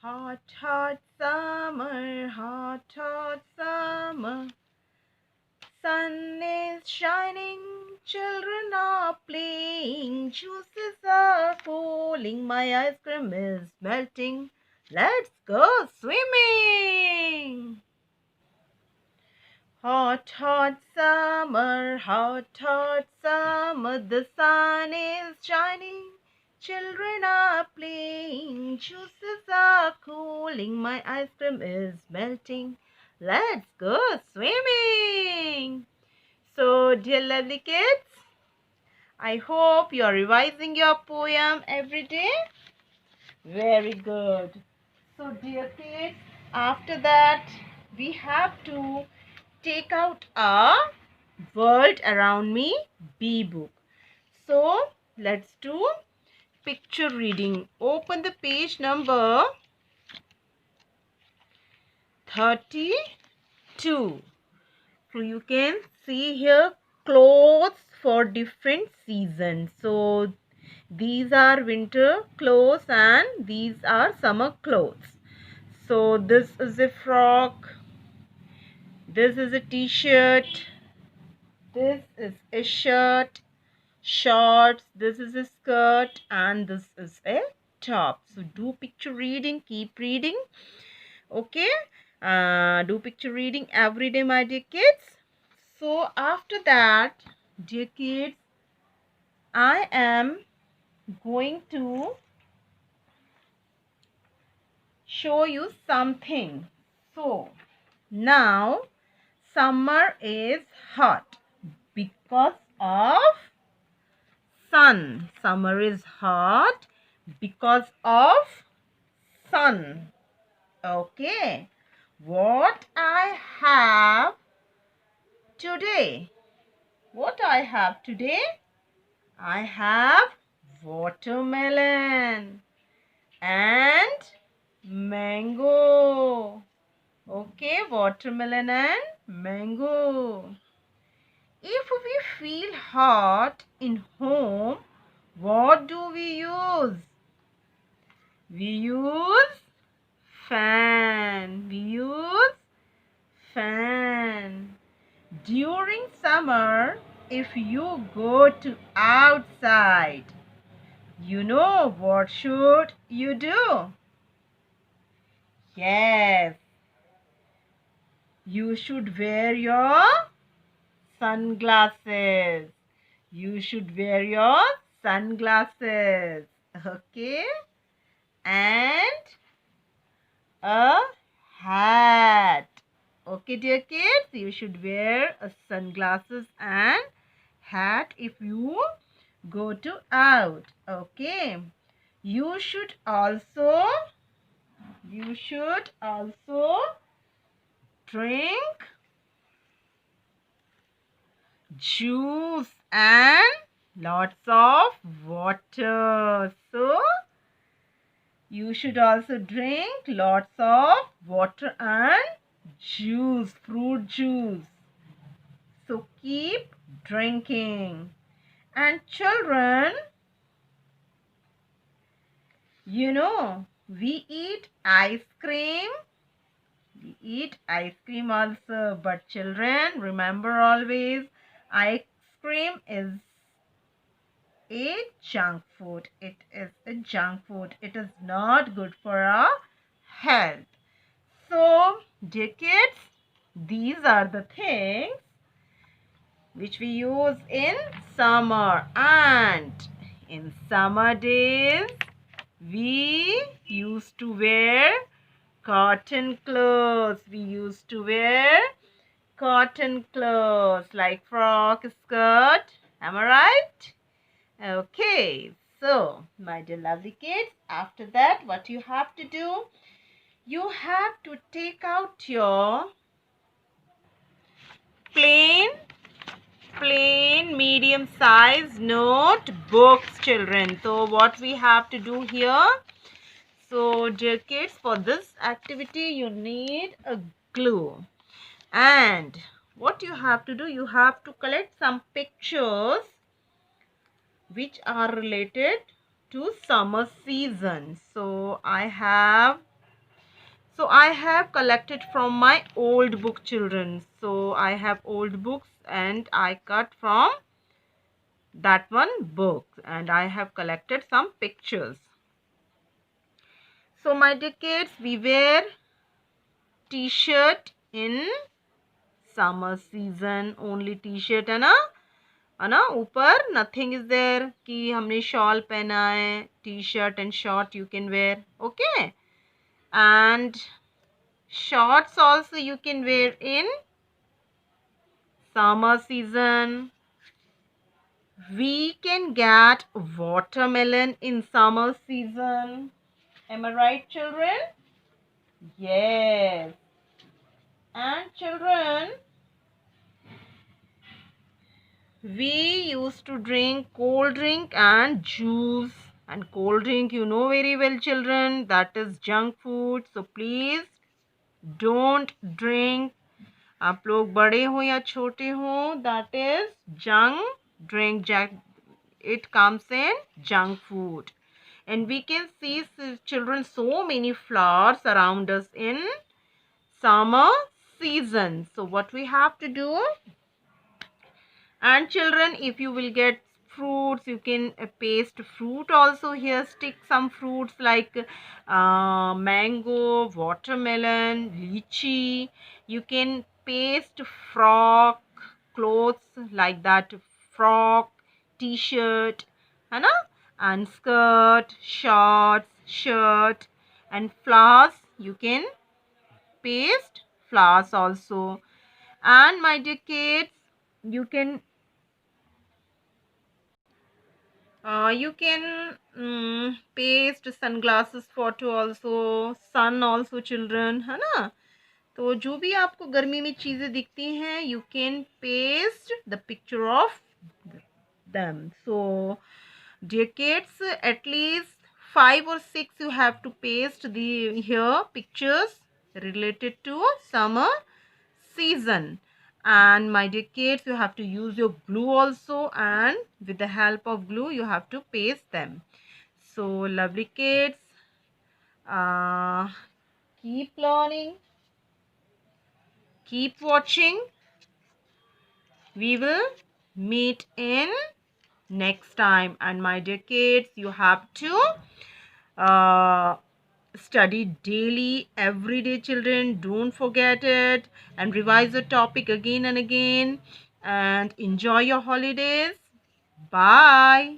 Hot, hot summer, hot, hot summer. Sun is shining, children are playing, juices are cooling, my ice cream is melting. Let's go swimming! Hot, hot summer, hot, hot summer, the sun is shining, children are playing, juices are cooling, my ice cream is melting. Let's go swimming! So, dear lovely kids, I hope you are revising your poem every day. Very good. So, dear kids, after that, we have to take out a World Around Me B book. So, let's do picture reading. Open the page number 32. So, you can see here clothes for different seasons. So, these are winter clothes and these are summer clothes. So, this is a frock. This is a t-shirt. This is a shirt, shorts, this is a skirt, and this is a top. So do picture reading, keep reading. Okay, do picture reading every day, my dear kids. So after that, dear kids, I am going to show you something. So now summer is hot because of sun. Summer is hot because of sun. Okay. What I have today? What I have today? I have watermelon and mango. Okay, watermelon and mango. If we feel hot in home, what do we use? We use fan. We use fan. During summer, if you go to outside, you know what should you do? Yes, you should wear your sunglasses. You should wear your sunglasses. Okay? And a hat. Okay, dear kids, you should wear a sunglasses and hat if you go to out. Okay. You should also drink juice and lots of water. So you should also drink lots of water and juice, fruit juice. So keep drinking. And children, you know, we eat ice cream. We eat ice cream also. But children, remember always, ice cream is a junk food. It is a junk food. It is not good for our health. So, dear kids, these are the things which we use in summer. And in summer days, we used to wear cotton clothes. We used to wear cotton clothes like frock, skirt. Am I right? Okay. So, my dear lovely kids, after that, what you have to do? You have to take out your plain medium size notebooks, children. So what we have to do here? So dear kids, for this activity you need a glue. And what you have to do? You have to collect some pictures which are related to summer season. So I have So I have collected from my old book, children. So I have old books and I cut from that one book and I have collected some pictures. So my dear kids, we wear t-shirt in summer season. Only t-shirt है ना ऊपर nothing is there कि हमने shawl पहना है. T-shirt and short you can wear. Okay. And shorts also you can wear in summer season. We can get watermelon in summer season. Am I right, children? Yes. And children, we used to drink cold drink and juice. And cold drink, you know very well, children, that is junk food. So please don't drink. आप लोग बड़े हो या छोटे हो, that is junk drink. It comes in junk food. And we can see, children, so many flowers around us in summer season. So what we have to do, and children, if you will get fruits, you can paste fruit also here. Stick some fruits like mango, watermelon, lychee. You can paste frock, clothes like that, frock, t-shirt, है ना, and skirt, shorts, shirt, and flowers. You can paste flowers also. And my dear kids, you can paste sunglasses photo also, sun also, children, है ना. तो जो भी आपको गर्मी में चीज़ें दिखती हैं, you can paste the picture of them. So dear kids, at least 5 or 6 you have to paste the here pictures related to summer season. And my dear kids, you have to use your glue also, and with the help of glue you have to paste them. So lovely kids, keep learning, keep watching. We will meet in next time. And my dear kids, you have to study daily, every day, children. Don't forget it, and revise the topic again and again, and enjoy your holidays. Bye.